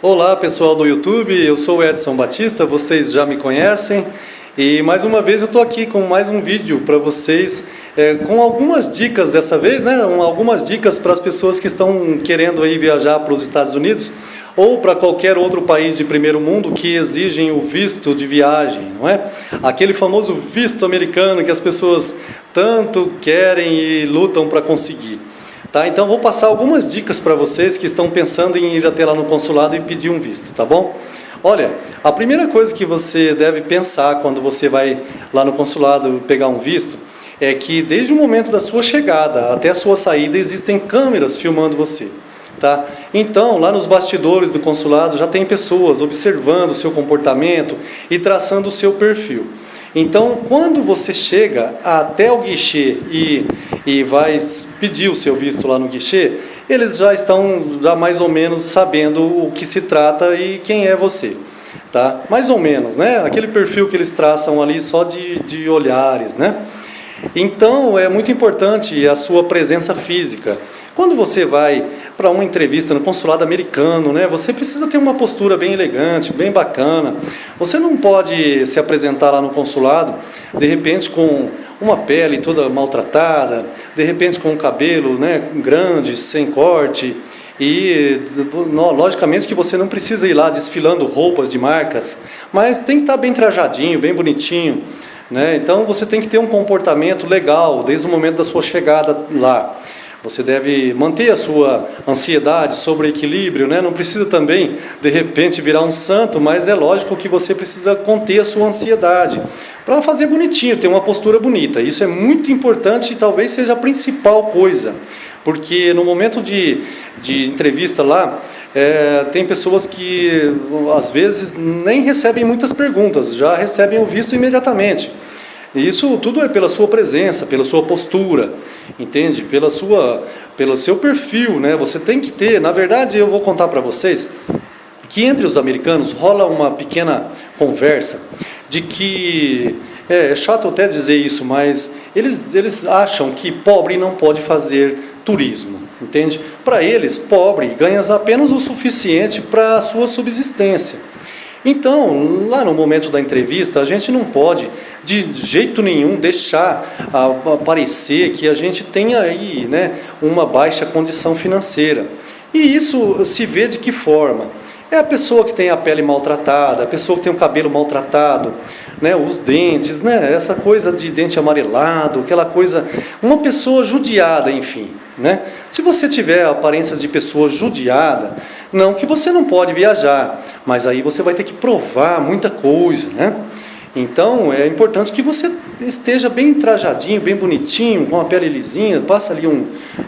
Olá pessoal do YouTube, eu sou o Edson Batista, vocês já me conhecem e mais uma vez eu estou aqui com mais um vídeo para vocês com algumas dicas dessa vez, né? Algumas dicas para as pessoas que estão querendo aí viajar para os Estados Unidos ou para qualquer outro país de primeiro mundo que exigem o visto de viagem, não é? Aquele famoso visto americano que as pessoas tanto querem e lutam para conseguir. Tá? Então vou passar algumas dicas para vocês que estão pensando em ir até lá no consulado e pedir um visto, tá bom? Olha, a primeira coisa que você deve pensar quando você vai lá no consulado pegar um visto é que desde o momento da sua chegada até a sua saída existem câmeras filmando você. Tá? Então, lá nos bastidores do consulado já tem pessoas observando o seu comportamento e traçando o seu perfil. Então, quando você chega até o guichê e vai pedir o seu visto lá no guichê, eles já estão mais ou menos sabendo o que se trata e quem é você. Tá? Mais ou menos, né? Aquele perfil que eles traçam ali só de olhares, né? Então, é muito importante a sua presença física. Quando você vai para uma entrevista no consulado americano, né, você precisa ter uma postura bem elegante, bem bacana. Você não pode se apresentar lá no consulado, de repente com uma pele toda maltratada, de repente com um cabelo, né, grande, sem corte. E, logicamente, que você não precisa ir lá desfilando roupas de marcas, mas tem que estar bem trajadinho, bem bonitinho. Né? Então você tem que ter um comportamento legal desde o momento da sua chegada lá. Você deve manter a sua ansiedade sobre equilíbrio, né? Não precisa também, de repente, virar um santo, mas é lógico que você precisa conter a sua ansiedade para fazer bonitinho, ter uma postura bonita. Isso é muito importante e talvez seja a principal coisa, porque no momento de entrevista lá, tem pessoas que às vezes nem recebem muitas perguntas, já recebem o visto imediatamente. E isso tudo é pela sua presença, pela sua postura, entende? Pelo seu perfil, né? Você tem que ter, na verdade eu vou contar para vocês que entre os americanos rola uma pequena conversa de que, é chato até dizer isso, mas eles acham que pobre não pode fazer turismo, entende? Para eles, pobre ganha apenas o suficiente para a sua subsistência. Então, lá no momento da entrevista, a gente não pode, de jeito nenhum, deixar parecer que a gente tem aí, né, uma baixa condição financeira. E isso se vê de que forma? É a pessoa que tem a pele maltratada, a pessoa que tem o cabelo maltratado, né, os dentes, né, essa coisa de dente amarelado, aquela coisa, uma pessoa judiada, enfim. Né? Se você tiver a aparência de pessoa judiada, não que você não pode viajar, mas aí você vai ter que provar muita coisa, né? Então é importante que você esteja bem trajadinho, bem bonitinho, com a pele lisinha, passa ali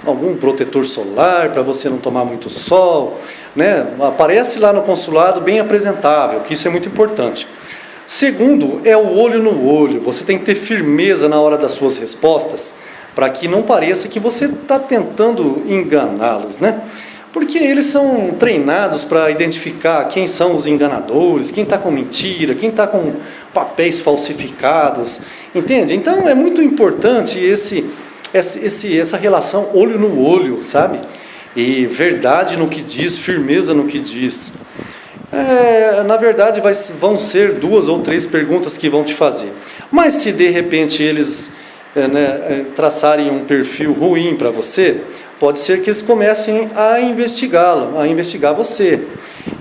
algum protetor solar para você não tomar muito sol, né? Aparece lá no consulado bem apresentável, que isso é muito importante. Segundo, é o olho no olho, você tem que ter firmeza na hora das suas respostas, para que não pareça que você está tentando enganá-los, né? Porque eles são treinados para identificar quem são os enganadores, quem está com mentira, quem está com papéis falsificados, entende? Então é muito importante essa relação olho no olho, sabe? E verdade no que diz, firmeza no que diz. Na verdade vão ser 2 ou 3 perguntas que vão te fazer. Mas se de repente eles traçarem um perfil ruim para você, pode ser que eles comecem a investigá-lo, a investigar você.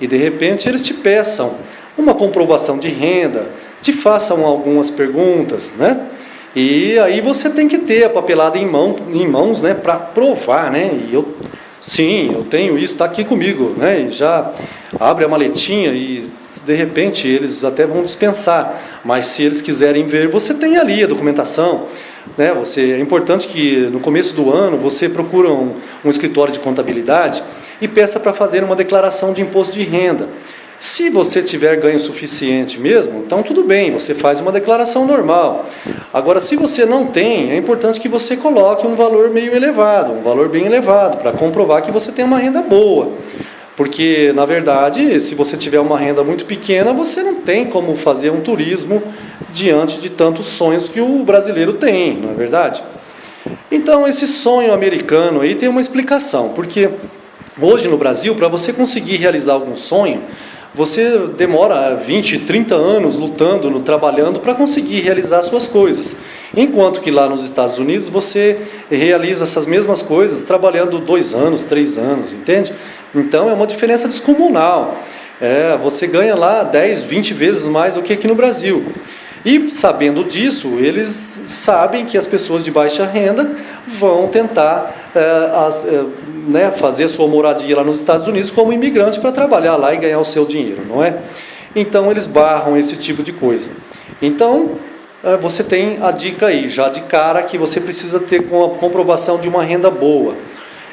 E de repente eles te peçam uma comprovação de renda, te façam algumas perguntas, né? E aí você tem que ter a papelada em mãos, né, para provar, né? E eu tenho isso, está aqui comigo, né? E já abre a maletinha e de repente eles até vão dispensar, mas se eles quiserem ver, você tem ali a documentação. Né? É importante que no começo do ano você procure um escritório de contabilidade e peça para fazer uma declaração de imposto de renda. Se você tiver ganho suficiente mesmo, então tudo bem, você faz uma declaração normal. Agora, se você não tem, é importante que você coloque um valor meio elevado, um valor bem elevado, para comprovar que você tem uma renda boa. Porque, na verdade, se você tiver uma renda muito pequena, você não tem como fazer um turismo diante de tantos sonhos que o brasileiro tem, não é verdade? Então, esse sonho americano aí tem uma explicação, porque Hoje no Brasil, para você conseguir realizar algum sonho, você demora 20, 30 anos lutando, trabalhando para conseguir realizar suas coisas. Enquanto que lá nos Estados Unidos você realiza essas mesmas coisas trabalhando 2 anos, 3 anos, entende? Então é uma diferença descomunal. Você ganha lá 10, 20 vezes mais do que aqui no Brasil. E sabendo disso, eles sabem que as pessoas de baixa renda vão tentar fazer a sua moradia lá nos Estados Unidos como imigrante para trabalhar lá e ganhar o seu dinheiro, não é? Então eles barram esse tipo de coisa. Então você tem a dica aí, já de cara, que você precisa ter com a comprovação de uma renda boa.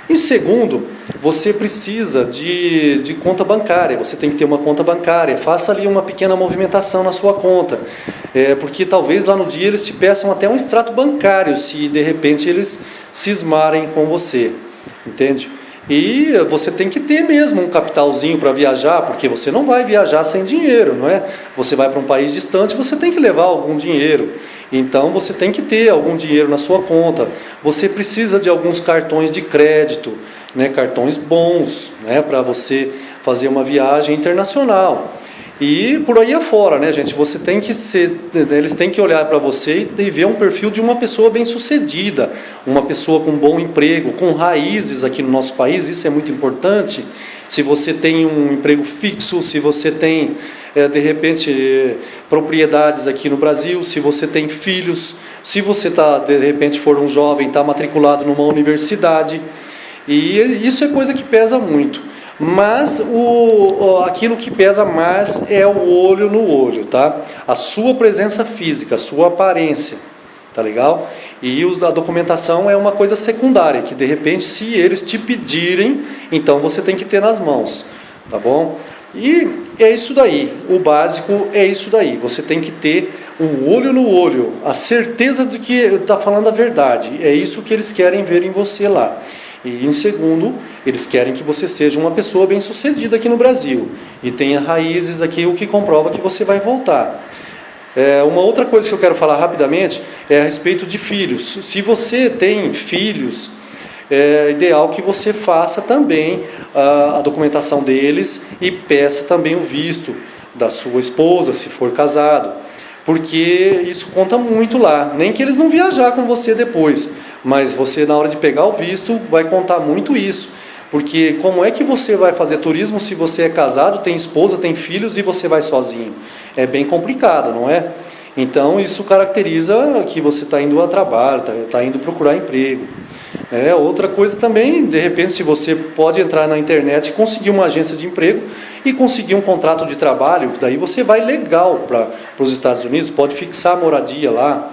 E segundo, você precisa de conta bancária, você tem que ter uma conta bancária, faça ali uma pequena movimentação na sua conta, porque talvez lá no dia eles te peçam até um extrato bancário, se de repente eles cismarem com você, entende? E você tem que ter mesmo um capitalzinho para viajar, porque você não vai viajar sem dinheiro, não é? Você vai para um país distante, você tem que levar algum dinheiro. Então você tem que ter algum dinheiro na sua conta. Você precisa de alguns cartões de crédito, né? Cartões bons, né? Para você fazer uma viagem internacional. E por aí afora, né, gente? Você tem que eles têm que olhar para você e ver um perfil de uma pessoa bem-sucedida, uma pessoa com bom emprego, com raízes aqui no nosso país. Isso é muito importante. Se você tem um emprego fixo, se você tem, de repente, propriedades aqui no Brasil, se você tem filhos, se você de repente for um jovem, está matriculado numa universidade. E isso é coisa que pesa muito. Mas aquilo que pesa mais é o olho no olho, tá? A sua presença física, a sua aparência, tá legal? E a documentação é uma coisa secundária, que de repente, se eles te pedirem, então você tem que ter nas mãos, tá bom? E é isso daí, o básico é isso daí, você tem que ter o olho no olho, a certeza de que está falando a verdade, é isso que eles querem ver em você lá. E em segundo, eles querem que você seja uma pessoa bem-sucedida aqui no Brasil e tenha raízes aqui, o que comprova que você vai voltar. Uma outra coisa que eu quero falar rapidamente é a respeito de filhos. Se você tem filhos, é ideal que você faça também a documentação deles e peça também o visto da sua esposa, se for casado. Porque isso conta muito lá, nem que eles não viajar com você depois, mas você na hora de pegar o visto vai contar muito isso, porque como é que você vai fazer turismo se você é casado, tem esposa, tem filhos e você vai sozinho? É bem complicado, não é? Então isso caracteriza que você está indo a trabalho, está indo procurar emprego. Outra coisa também, de repente, se você pode entrar na internet e conseguir uma agência de emprego e conseguir um contrato de trabalho, daí você vai legal para os Estados Unidos, pode fixar a moradia lá.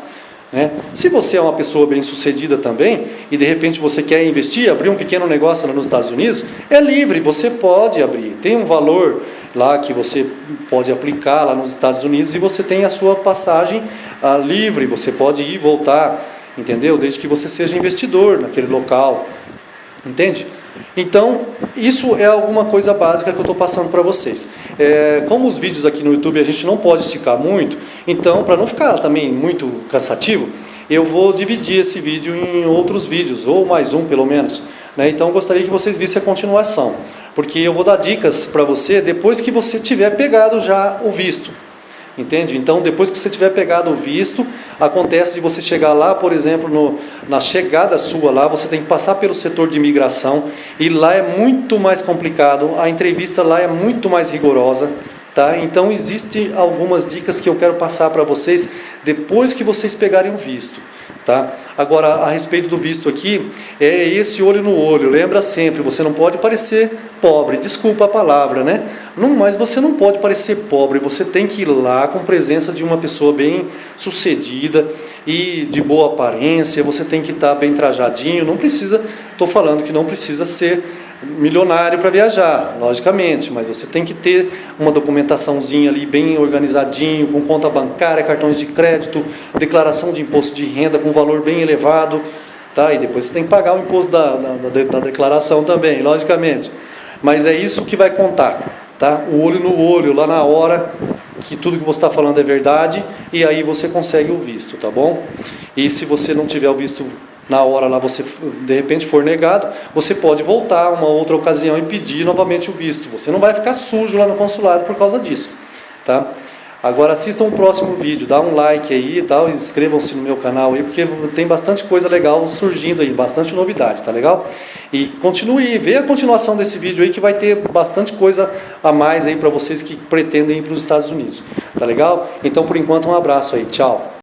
Se você é uma pessoa bem-sucedida também e de repente você quer investir, abrir um pequeno negócio lá nos Estados Unidos, é livre, você pode abrir. Tem um valor lá que você pode aplicar lá nos Estados Unidos e você tem a sua passagem livre, você pode ir e voltar. Entendeu? Desde que você seja investidor naquele local, entende? Então, isso é alguma coisa básica que eu estou passando para vocês. Como os vídeos aqui no YouTube a gente não pode esticar muito, então, para não ficar também muito cansativo, eu vou dividir esse vídeo em outros vídeos, ou mais um pelo menos. Então, eu gostaria que vocês vissem a continuação, porque eu vou dar dicas para você depois que você tiver pegado já o visto. Entende? Então, depois que você tiver pegado o visto, acontece de você chegar lá, por exemplo, na chegada sua lá, você tem que passar pelo setor de imigração, e lá é muito mais complicado, a entrevista lá é muito mais rigorosa, tá? Então, existem algumas dicas que eu quero passar para vocês, depois que vocês pegarem o visto. Tá? Agora, a respeito do visto aqui, é esse olho no olho, lembra sempre, você não pode parecer pobre, desculpa a palavra, né? Mas você não pode parecer pobre, você tem que ir lá com presença de uma pessoa bem sucedida e de boa aparência, você tem que estar bem trajadinho, não precisa, estou falando que não precisa ser milionário para viajar, logicamente, mas você tem que ter uma documentaçãozinha ali bem organizadinho, com conta bancária, cartões de crédito, declaração de imposto de renda com valor bem elevado, tá? E depois você tem que pagar o imposto da declaração também, logicamente. Mas é isso que vai contar, tá? O olho no olho, lá na hora que tudo que você está falando é verdade, e aí você consegue o visto, tá bom? E se você não tiver o visto na hora lá você de repente for negado, você pode voltar uma outra ocasião e pedir novamente o visto. Você não vai ficar sujo lá no consulado por causa disso, tá? Agora assistam o próximo vídeo, dá um like aí e tal, inscrevam-se no meu canal aí, porque tem bastante coisa legal surgindo aí, bastante novidade, tá legal? E continue, vê a continuação desse vídeo aí que vai ter bastante coisa a mais aí para vocês que pretendem ir para os Estados Unidos, tá legal? Então por enquanto um abraço aí, tchau!